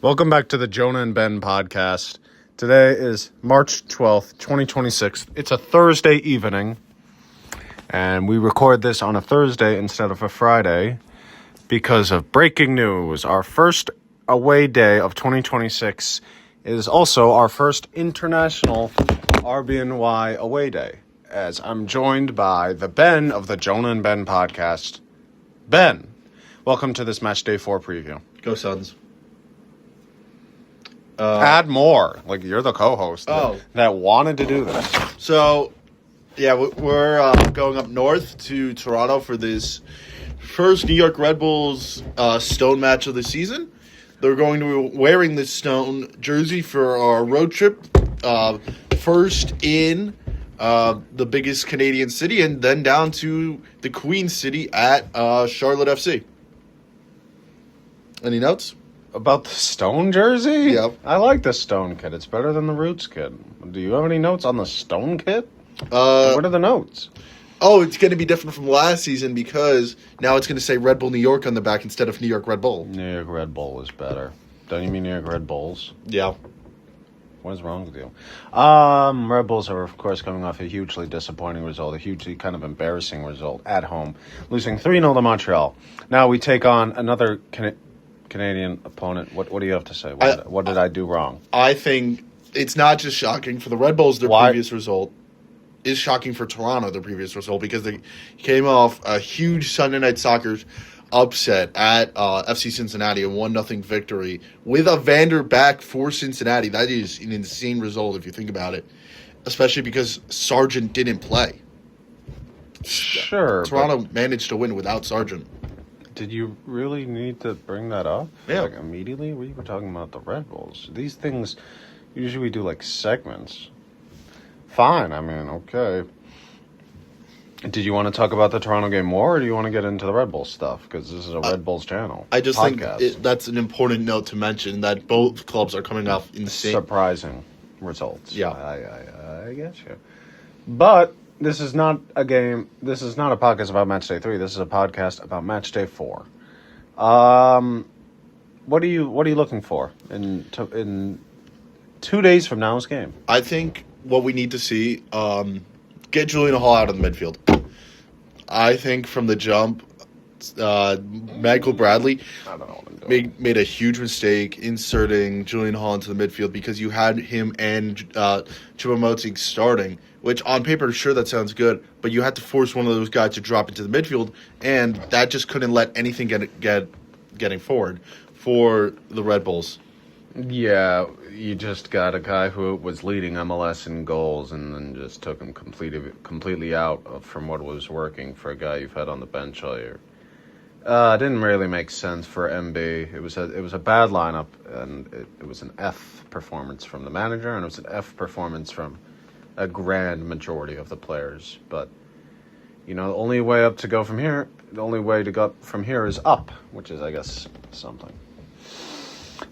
Welcome back to the Jonah and Ben podcast. Today is March 12th, 2026. It's a Thursday evening, and we record this on a Thursday instead of a Friday because of breaking news. Our first away day of 2026 is also our first international RBNY away day, as I'm joined by the Ben of the Jonah and Ben podcast. Ben, welcome to this match day 4 preview. Go Suns. Add more. Like, you're the co-host that wanted to do this. So, yeah, we're going up north to Toronto for this first New York Red Bulls Stone match of the season. They're going to be wearing this Stone jersey for our road trip. First in the biggest Canadian city and then down to the Queen City at Charlotte FC. Any notes? About the Stone jersey? Yep. I like the Stone kit. It's better than the Roots kit. Do you have any notes on the Stone kit? What are the notes? Oh, it's going to be different from last season because now it's going to say Red Bull New York on the back instead of New York Red Bull. New York Red Bull is better. Don't you mean New York Red Bulls? Yeah. What is wrong with you? Red Bulls are, of course, coming off a hugely disappointing result, a hugely kind of embarrassing result at home, losing 3-0 to Montreal. Now we take on another Canadian opponent. What do you have to say? What did I do wrong? I think it's not just shocking for the Red Bulls, their previous result. Is shocking for Toronto, their previous result, because they came off a huge Sunday Night Soccer upset at FC Cincinnati, a 1-0 victory with a Vander back for Cincinnati. That is an insane result if you think about it, especially because Sargent didn't play. Sure. Toronto managed to win without Sargent. Did you really need to bring that up? Yeah. Like, immediately? We were talking about the Red Bulls. These things, usually we do, like, segments. Fine, I mean, okay. Did you want to talk about the Toronto game more, or do you want to get into the Red Bulls stuff? Because this is a Red Bulls channel. I just think that's an important note to mention, that both clubs are coming off in the same... surprising results. Yeah. I get you. But... This is not a game. This is not a podcast about match day 3. This is a podcast about match day 4. What are you looking for in 2 days from now's game? I think what we need to see, get Julian Hall out of the midfield. I think from the jump, Michael Bradley made a huge mistake inserting Julian Hall into the midfield because you had him and Choupo-Moting starting. Which, on paper, sure, that sounds good, but you had to force one of those guys to drop into the midfield, and that just couldn't let anything getting forward for the Red Bulls. Yeah, you just got a guy who was leading MLS in goals and then just took him completely out from what was working for a guy you've had on the bench all year. It didn't really make sense for MB. It was a bad lineup, and it was an F performance from the manager, and it was an F performance from a grand majority of the players. But, the only way up to go from here, the only way to go from here is up, which is, I guess, something.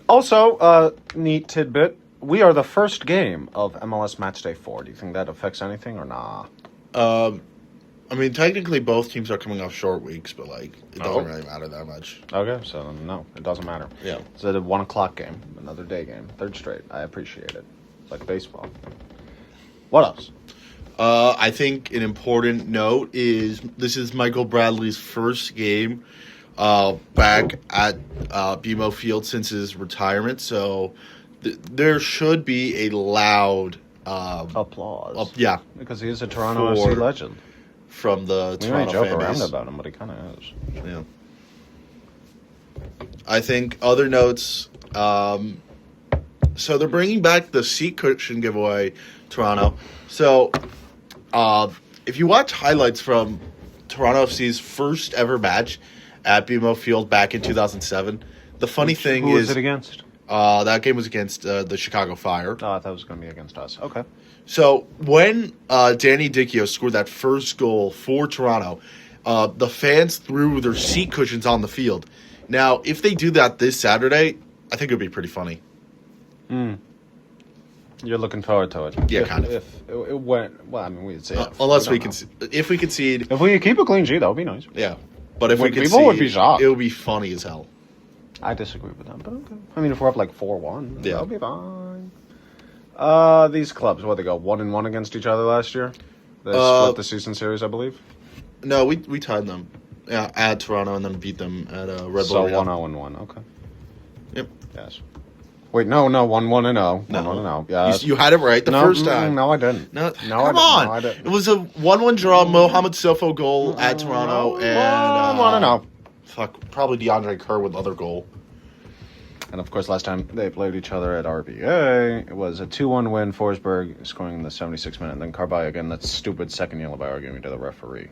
Also, neat tidbit, we are the first game of MLS Matchday 4. Do you think that affects anything or nah? I mean, technically both teams are coming off short weeks, but, it doesn't really matter that much. Okay, so no, it doesn't matter. Yeah. It's a 1 o'clock game, another day game, third straight. I appreciate it. It's like baseball. What else? I think an important note is this is Michael Bradley's first game back at BMO Field since his retirement, so there should be a loud applause. Yeah, because he is a Toronto FC legend. From the Toronto joke fan base. around about him, but he kind of is. Yeah. I think other notes. So they're bringing back the seat cushion giveaway, Toronto. So, if you watch highlights from Toronto FC's first ever match at BMO Field back in 2007, the funny thing is... Who was it against? That game was against the Chicago Fire. Oh, I thought it was going to be against us. Okay. So, when Danny Dicchio scored that first goal for Toronto, the fans threw their seat cushions on the field. Now, if they do that this Saturday, I think it would be pretty funny. You're looking forward to it. Yeah, kind of. If it went, well, I mean, we'd say unless if we concede, if we keep a clean sheet, that would be nice. Yeah, but if we concede, people would be shocked. It would be funny as hell. I disagree with that, but okay. I mean, if we're up like 4-1, Yeah. that'll be fine. These clubs, what they go 1-1 against each other last year? They split the season series, I believe. No, we tied them at Toronto and then beat them at Red Bull. So 1-0-1. Okay. Yep. Yes. Wait, no, 1-1-0. No. 1-1-0. Yeah. You had it right the first time. No, I didn't. No, come on. No, I didn't. It was a 1-1 draw. Mohamed Sofo goal at Toronto, and 1-0. Fuck, probably DeAndre Kerr with the other goal. And of course, last time they played each other at RBA, it was a 2-1 win. Forsberg scoring in the 76th minute, and then Carballo again. That stupid second yellow by arguing to the referee.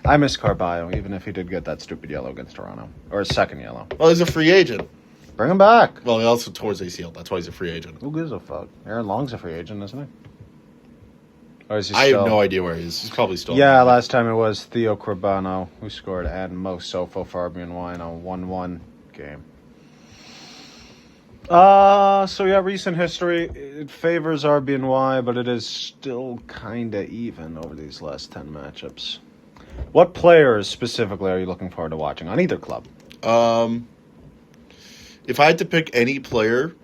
I miss Carballo, even if he did get that stupid yellow against Toronto, or a second yellow. Well, he's a free agent. Bring him back. Well, he also tore his ACL. That's why he's a free agent. Who gives a fuck? Aaron Long's a free agent, isn't he? Or is he I still... have no idea where he is. He's probably still. Yeah, last time it was Theo Corbano who scored, and Mo Sofo for RBNY in a 1-1 game. So yeah, recent history, it favors RBNY, but it is still kind of even over these last 10 matchups. What players specifically are you looking forward to watching on either club? If I had to pick any player...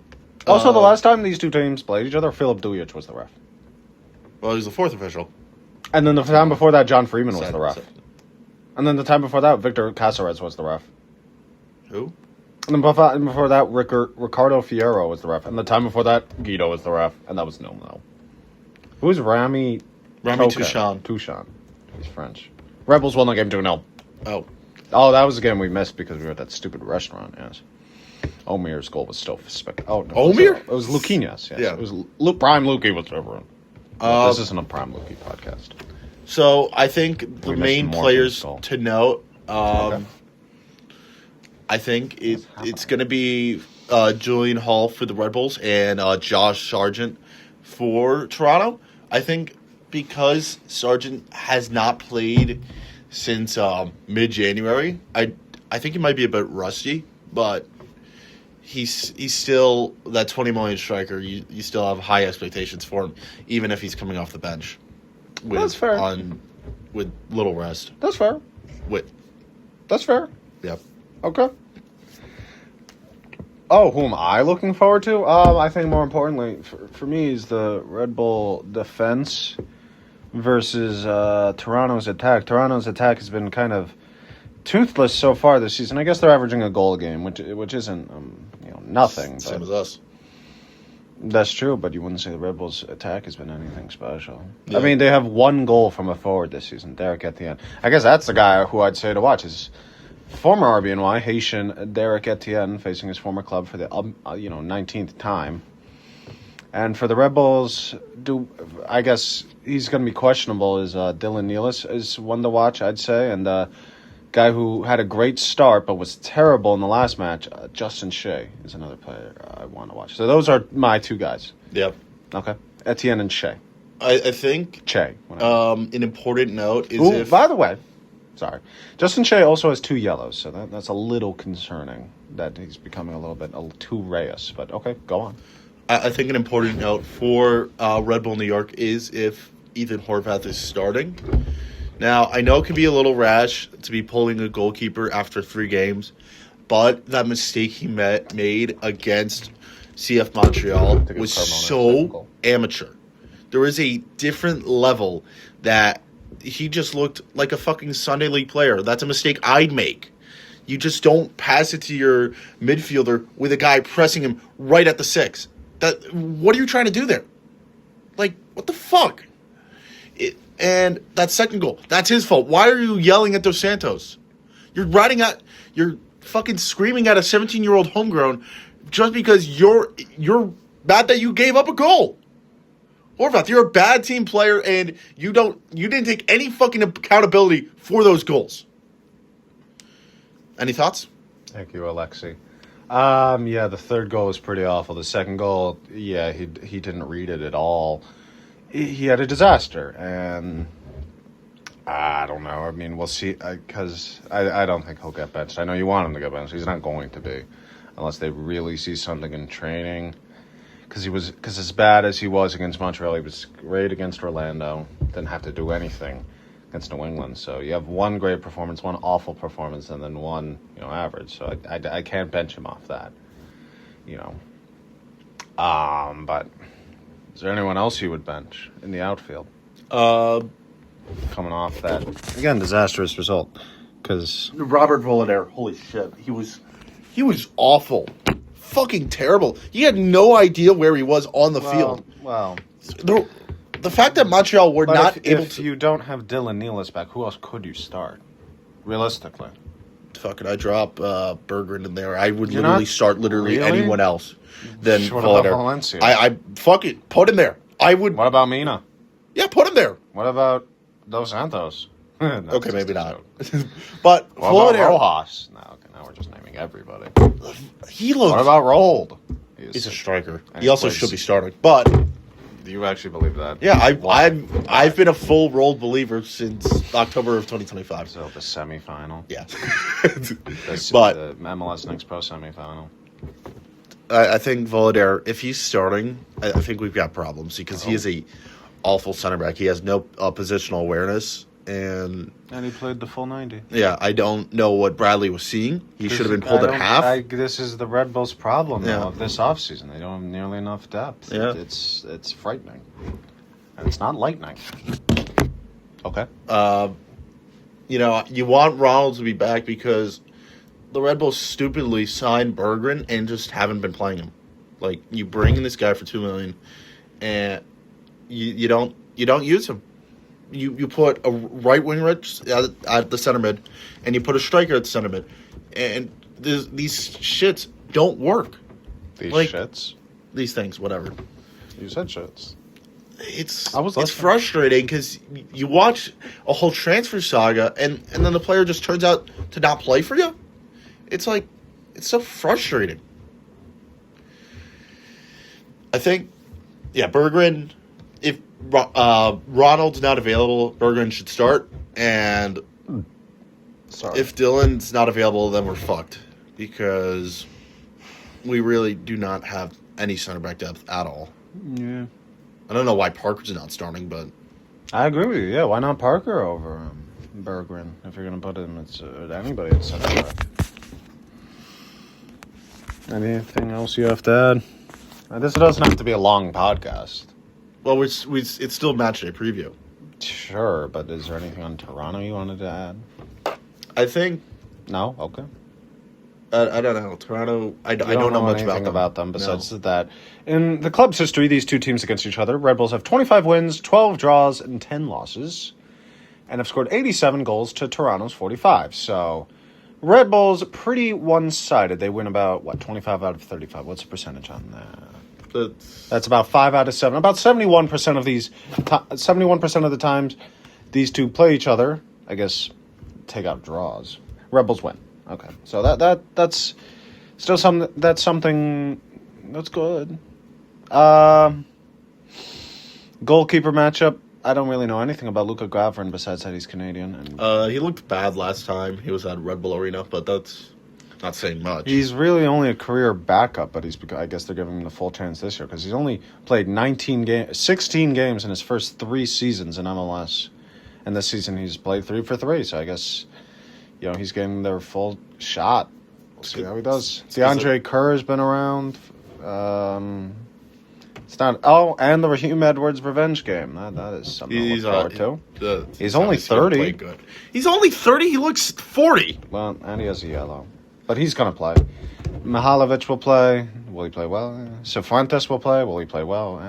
Also, the last time these two teams played each other, Filip Dujic was the ref. Well, he was the fourth official. And then the time before that, John Freeman was the ref. Second. And then the time before that, Victor Caceres was the ref. Who? And then before that, Ricardo Fierro was the ref. And the time before that, Guido was the ref. And that was 0-0. Who was Rami Touchon. Touchon. He's French. Rebels won the game 2-0. Oh, that was the game we missed because we were at that stupid restaurant, yes. Omir's goal was still spectacular. Oh, no. Omir? It was Luquinhas, yes. Yeah. It was Prime Lukey was everyone. This isn't a Prime Lukey podcast. So I think the main players to note, Okay. I think it's going to be Julian Hall for the Red Bulls and Josh Sargent for Toronto. I think because Sargent has not played since mid-January, I think he might be a bit rusty, but he's still that 20 million striker. You still have high expectations for him, even if he's coming off the bench. That's fair. With little rest. That's fair. That's fair. Yep. Okay. Oh, who am I looking forward to? I think more importantly for me is the Red Bull defense versus Toronto's attack. Toronto's attack has been kind of toothless so far this season. I guess they're averaging a goal a game, which isn't nothing. Same but as us. that's true, but you wouldn't say the Red Bulls' attack has been anything special. Yeah. I mean, they have one goal from a forward this season, Derek Etienne. I guess that's the guy who I'd say to watch is former RBNY Haitian Derek Etienne facing his former club for the 19th time. And for the Red Bulls, I guess he's going to be questionable. Is Dylan Nealis is one to watch, I'd say, and guy who had a great start but was terrible in the last match, Justin Shea is another player I want to watch. So those are my two guys. Yep. Okay, Etienne and Shea. I think Shea. an important note is by the way, sorry, Justin Shea also has 2 yellows, so that's a little concerning that he's becoming a little too Reyes. But okay, go on. I think an important note for Red Bull New York is if Ethan Horvath is starting. Now, I know it can be a little rash to be pulling a goalkeeper after 3 games, but that mistake he made against CF Montreal was so amateur. There was a different level that he just looked like a fucking Sunday League player. That's a mistake I'd make. You just don't pass it to your midfielder with a guy pressing him right at the 6. What are you trying to do there? Like, what the fuck? And that second goal, that's his fault. Why are you yelling at Dos Santos? You're fucking screaming at a 17-year-old homegrown just because you're bad that you gave up a goal. Horvath, you're a bad team player and you didn't take any fucking accountability for those goals. Any thoughts? Thank you, Alexi. Yeah, the third goal was pretty awful. The second goal, yeah, he didn't read it at all. He had a disaster, and I don't know. I mean, we'll see, because I don't think he'll get benched. I know you want him to get benched. He's not going to be, unless they really see something in training. Because as bad as he was against Montreal, he was great against Orlando. Didn't have to do anything against New England. So you have one great performance, one awful performance, and then one, average. So I can't bench him off that, But is there anyone else you would bench in the outfield? Coming off that, again, disastrous result. Because Robert Volader, holy shit, he was awful, fucking terrible. He had no idea where he was on the field. Well, the fact that Montreal were not able if to. you don't have Dylan Nealis back, who else could you start? Realistically, Fuck it, I drop Bergeron in there. I would You're literally not- start really? anyone else than Short of Volader. Valencia. I fuck it, put him there. I would. What about Mina? Yeah, put him there. What about Dos Santos? That's Okay, just maybe a not. joke. But What about Volader, Rojas? No, okay, now we're just naming everybody. he looks. What about Rold? He's a striker. And He also plays- should be starting. But Do you actually believe that? yeah, I've been a full rolled believer since October of 2025. So the semifinal. Yeah. But But- the MLS Next Pro semifinal. I think Volader, if he's starting, I think we've got problems because he is a awful center back. He has no positional awareness, and And he played the full 90. yeah, I don't know what Bradley was seeing. He should have been pulled at half. This is the Red Bulls' problem Yeah. though, of this offseason. They don't have nearly enough depth. Yeah. It's frightening. And it's not lightning. Okay. You want Ronald to be back because the Red Bulls stupidly signed Bergeron and just haven't been playing him. Like, you bring in this guy for $2 million, and you don't use him. You put a right wing at the center mid, and you put a striker at the center mid, and these shits don't work. These like- shits. These things, whatever. You said shits. It's listening. frustrating because you watch a whole transfer saga, and then the player just turns out to not play for you. It's like, it's so frustrating. I think, Bergeron, if Ronald's not available, Bergeron should start. And Sorry. if Dylan's not available, then we're fucked. Because we really do not have any center back depth at all. Yeah. I don't know why Parker's not starting, but I agree with you. Yeah, why not Parker over Bergeron? If you're going to put him at anybody at center back. Anything else you have to add? This doesn't have to be a long podcast. well, it's still match day preview. Sure, but is there anything on Toronto you wanted to add? I think No? Okay. I don't know Toronto. I You don't know much anything about them. besides that. In the club's history, these two teams against each other, Red Bulls have 25 wins, 12 draws, and 10 losses, and have scored 87 goals to Toronto's 45. So, Red Bulls pretty one-sided. They win about 25 out of 35. What's the percentage on that? That's about 5 out of 7. About 71% of these, 71% of the times these two play each other. I guess take out draws. Red Bulls win. Okay, so that's still something. That's something that's good. Goalkeeper matchup. I don't really know anything about Luka Gravrin besides that he's Canadian. And He looked bad last time he was at Red Bull Arena, but that's not saying much. he's really only a career backup, but I guess they're giving him the full chance this year because he's only played 16 games in his first 3 seasons in MLS, and this season he's played 3 for 3. So I guess he's getting their full shot. We'll see how he does. DeAndre Kerr has been around. It's not. Oh, and the Raheem Edwards revenge game. That is something to look forward to. He's only 30. Good. He's only 30. He looks 40. Well, and he has a yellow. But he's going to play. Mihalovic will play. Will he play well? Cifuentes will play. Will he play well?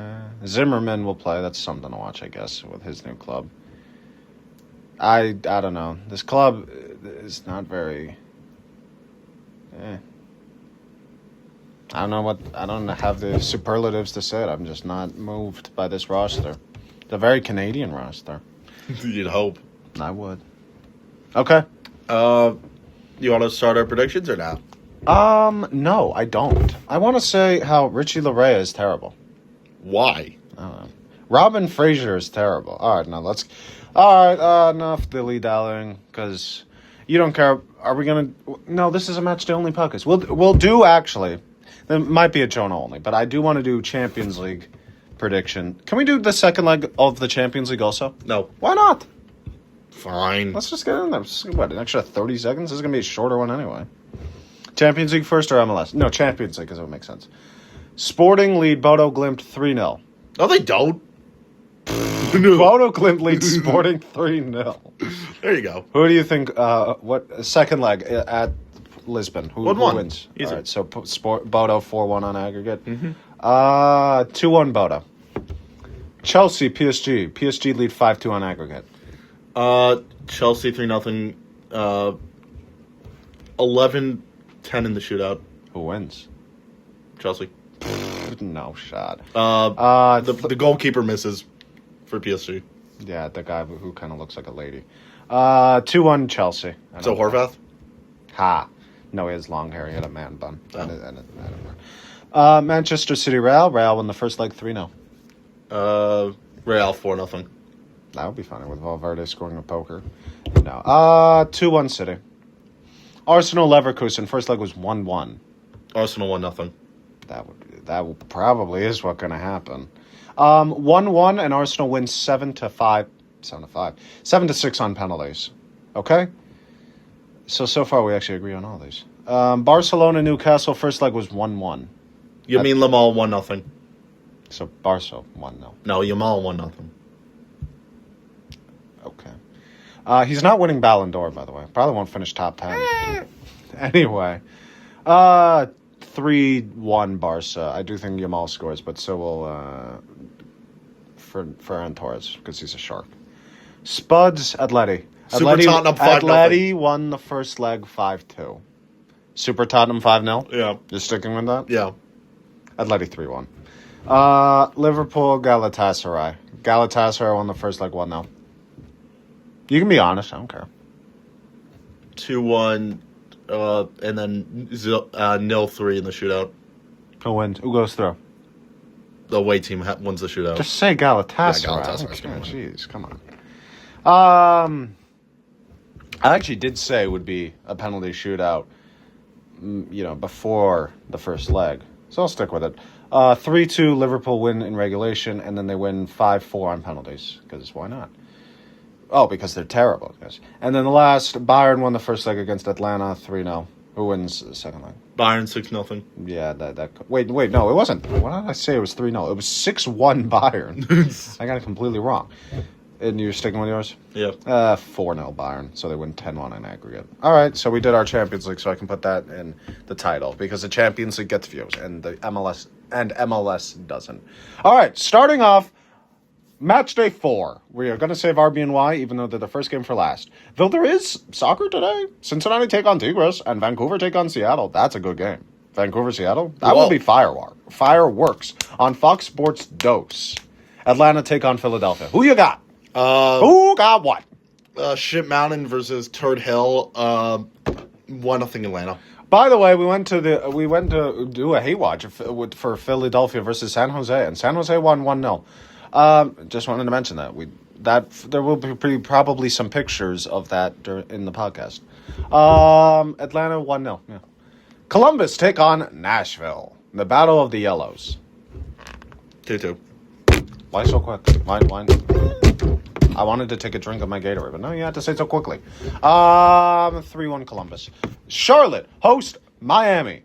Zimmerman will play. That's something to watch, I guess, with his new club. I don't know. This club is not very... I don't have the superlatives to say it. I'm just not moved by this roster. It's a very Canadian roster. You'd hope. I would. Okay. You want to start our predictions or not? No, I don't. I want to say how Richie Larea is terrible. Why? I don't know. Robin Fraser is terrible. All right, now let's... All right, enough dilly-dallying, because you don't care. Are we going to... No, this is a match day only podcast. We'll do, actually... There might be a Jonah only, but I do want to do Champions League prediction. Can we do the second leg of the Champions League also? No. Why not? Fine. Let's just get in there. What, an extra 30 seconds? This is going to be a shorter one anyway. Champions League first or MLS? No, Champions League, because it would make sense. Sporting lead Bodo Glimt 3-0. No, they don't. Bodo Glimt leads Sporting 3-0. There you go. Who do you think, what second leg at Lisbon? Who wins? Easy. All right, so Bodo 4-1 on aggregate. 2-1 Bodo. Chelsea, PSG. PSG lead 5-2 on aggregate. Chelsea 3-0. 11-10 in the shootout. Who wins? Chelsea. No shot. The goalkeeper misses for PSG. Yeah, the guy who kind of looks like a lady. 2-1 Chelsea. So Horvath? Ha. No, he has long hair. He had a man bun. Manchester City Real. Real won the first leg 3-0. Real 4-0. That would be funny with Valverde scoring a poker. No. 2-1 City. Arsenal Leverkusen. First leg was 1-1. Arsenal 1-0. That probably is what's going to happen. 1-1 and Arsenal wins 7-5. 7-6 on penalties. Okay? So far we actually agree on all these. Barcelona Newcastle. First leg was 1-1. You mean Lamal 1-0? So Barca 1-0. No, Yamal 1-0. Okay. He's not winning Ballon d'Or, by the way. Probably won't finish top 10. Anyway. 3-1 Barca. I do think Yamal scores, but so will Ferran Torres, because he's a shark. Spuds Atleti. Super Tottenham 5-0. Atleti won the first leg 5-2. Super Tottenham 5-0? Yeah. You're sticking with that? Yeah. Atleti 3-1. Liverpool Galatasaray. Galatasaray won the first leg 1-0. You can be honest. I don't care. 2-1, and then 0-3 in the shootout. Who wins? Who goes through? The away team wins the shootout. Just say Galatasaray. Yeah, Galatasaray's Oh, gonna win. jeez, come on. I actually did say it would be a penalty shootout, before the first leg. So I'll stick with it. 3-2 Liverpool win in regulation, and then they win 5-4 on penalties, because why not? Oh, because they're terrible. Yes. And then the last, Bayern won the first leg against Atlanta 3-0. Who wins the second leg? Bayern 6-0. Yeah, Wait, no, it wasn't. Why did I say it was 3-0? It was 6-1 Bayern. I got it completely wrong. And you're sticking with yours? Yeah. 4-0 Bayern, so they win 10-1 in aggregate. All right, so we did our Champions League, so I can put that in the title, because the Champions League gets views, and the MLS doesn't. All right, starting off, Match day 4. We are going to save RBNY, even though they're the first game for last. Though there is soccer today. Cincinnati take on Tigres, and Vancouver take on Seattle. That's a good game. Vancouver-Seattle? That will be fireworks on Fox Sports Dose. Atlanta take on Philadelphia. Who you got? Who got what? Ship Mountain versus Turd Hill. 1-0 Atlanta. By the way, we went to do a hate watch for Philadelphia versus San Jose, and San Jose won 1-0. Just wanted to mention that there will be probably some pictures of that in the podcast. Atlanta 1-0. Yeah. Columbus take on Nashville. The Battle of the Yellows. 2-2. Why so quick? Why? I wanted to take a drink of my Gatorade, but no, you had to say so quickly. 3-1 Columbus. Charlotte host Miami.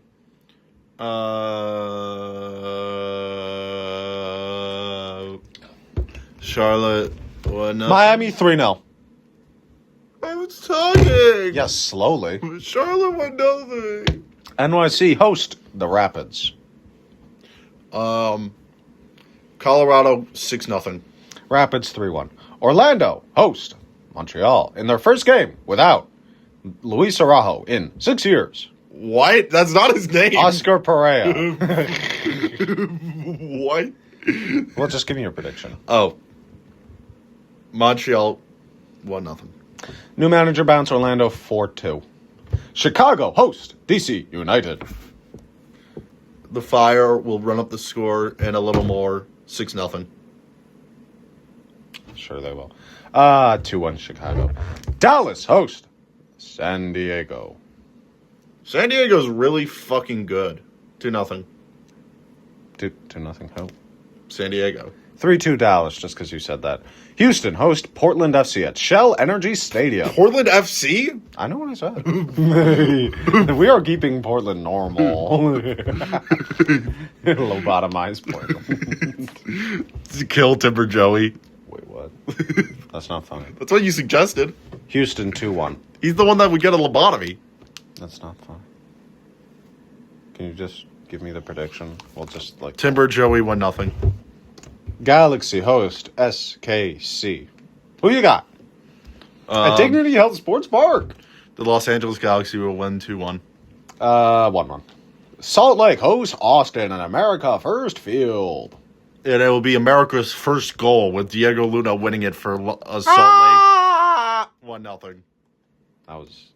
Charlotte 1-0. Miami 3-0. I was talking. Yes, slowly. Charlotte 1-0. NYC host the Rapids. Colorado 6-0. Rapids 3-1. Orlando host Montreal in their first game without Luis Araujo in 6 years. What? That's not his name. Oscar Perea. What? Well, just give me your prediction. Oh. Montreal 1-0. New manager bounce Orlando 4-2. Chicago host DC United. The Fire will run up the score and a little more. 6-0. Sure they will. 2-1 Chicago. Dallas host San Diego. San Diego's really fucking good. 2-0. 2-0 who? San Diego. 3-2 Dallas, just because you said that. Houston host Portland FC at Shell Energy Stadium. Portland FC? I know what I said. We are keeping Portland normal. Lobotomized Portland. Kill Timber Joey. Wait, what? That's not funny. That's what you suggested. Houston 2-1. He's the one that would get a lobotomy. That's not funny. Can you just give me the prediction? We'll just like... Timber Joey 1-0. Galaxy host SKC. Who you got? At Dignity Health Sports Park. The Los Angeles Galaxy will win 2-1. 1-1. Salt Lake hosts Austin and America First Field. And it will be America's first goal with Diego Luna winning it for Salt Lake. 1-0. That was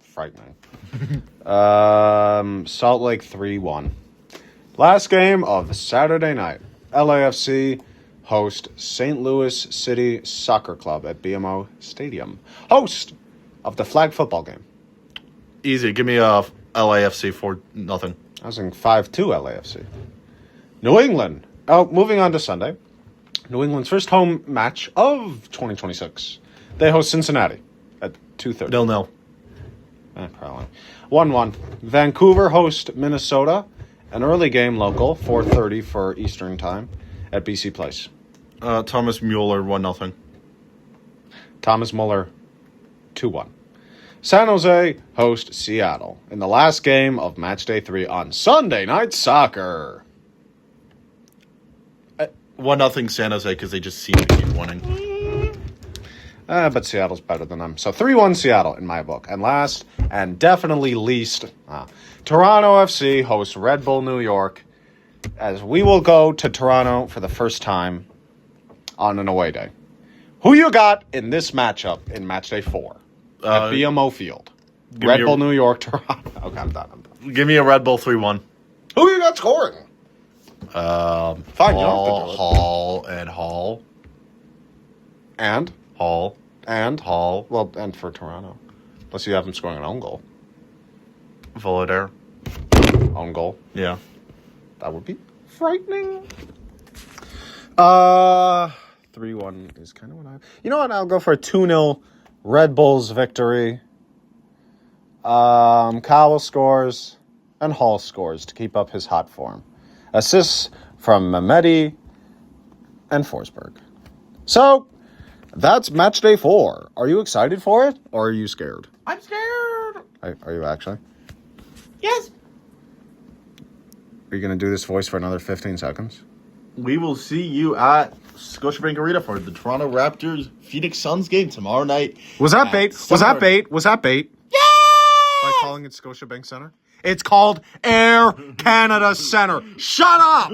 frightening. Salt Lake 3-1. Last game of Saturday night. LAFC host St. Louis City Soccer Club at BMO Stadium. Host of the flag football game. Easy. Give me a LAFC 4-0. I was thinking 5-2 LAFC. New England. Moving on to Sunday. New England's first home match of 2026. They host Cincinnati at 2:30. 0-0. Probably. 1-1. Vancouver host Minnesota. An early game local, 4:30 for Eastern Time at BC Place. Thomas Mueller 1-0. Thomas Mueller 2-1. San Jose host Seattle in the last game of Match Day 3 on Sunday Night Soccer. 1-0 San Jose because they just seem to keep winning. But Seattle's better than them. So 3-1 Seattle in my book. And last, and definitely least, Toronto FC hosts Red Bull New York as we will go to Toronto for the first time on an away day. Who you got in this matchup in Match Day 4 at BMO Field? Red Bull New York, Toronto. Okay, I'm done. Give me a Red Bull 3-1. Who you got scoring? Fine, Hall and Hall. And? Hall. And? Hall. Well, and for Toronto. Unless you have him scoring an own goal. Volodare. Own goal? Yeah. That would be frightening. 3-1 is kind of what I... You know what? I'll go for a 2-0 Red Bulls victory. Cowell scores and Hall scores to keep up his hot form. Assists from Mehmeti and Forsberg. So, that's Match Day 4. Are you excited for it, or are you scared? I'm scared. Are you actually? Yes. Are you going to do this voice for another 15 seconds? We will see you at Scotiabank Arena for the Toronto Raptors Phoenix Suns game tomorrow night. Was that bait? Was that bait? Was that bait? Yeah! By calling it Scotiabank Center? It's called Air Canada Center. Shut up!